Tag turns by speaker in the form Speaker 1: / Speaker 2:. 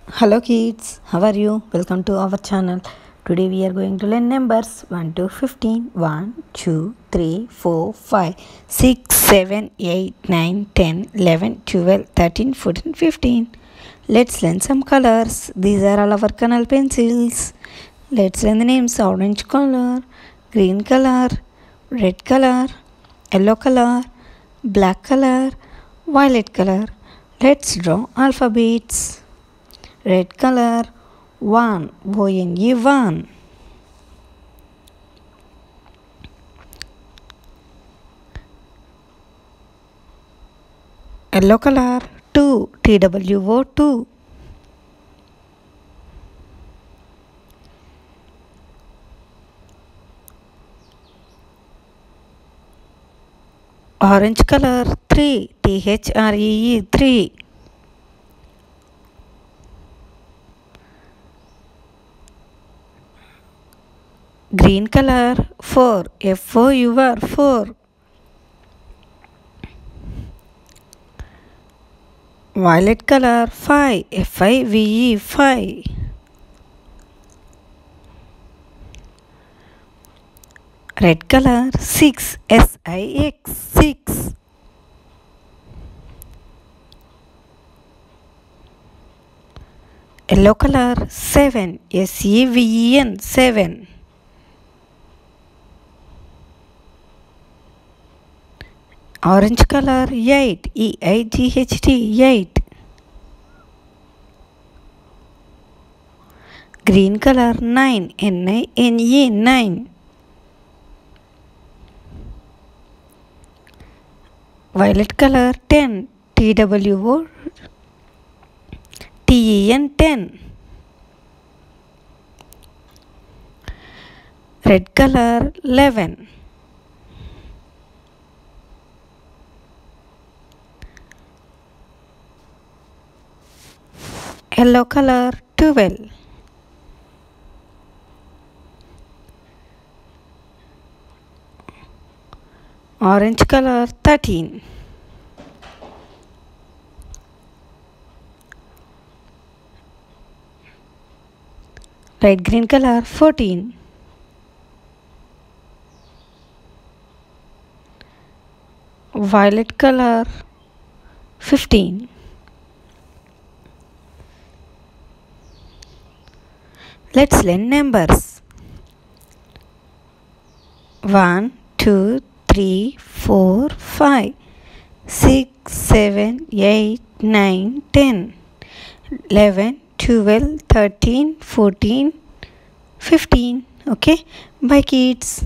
Speaker 1: Hello kids, how are you? Welcome to our channel. Today we are going to learn numbers 1 to 15. 1, 2, 3, 4, 5, 6, 7, 8, 9, 10, 11, 12, 13, 14, 15. Let's learn some colors. These are all our color pencils. Let's learn the names: orange color, green color, red color, yellow color, black color, violet color. Let's draw alphabets. Red color, one, O-N-E, one. Yellow color, two, T-W-O, two. Orange color, three, T-H-R-E-E, three. Green color, 4, F-O-U-R, 4. Violet color, 5, F-I-V-E, 5. Red color, 6, S-I-X, 6. Yellow color, 7, S-E-V-E-N, 7. Orange color, 8, E-I-G-H-T, 8. Green color, 9, N-I-N-E, 9. Violet color, 10, T-W-O-T-E-N, 10. Red color, 11. Yellow color, 12. Orange color, 13. Light green color, 14. Violet color, 15. Let's learn numbers. 1, 2, 3, 4, 5, 6, 7, 8, 9, 10, 11, 12, 13, 14, 15. Okay, bye kids.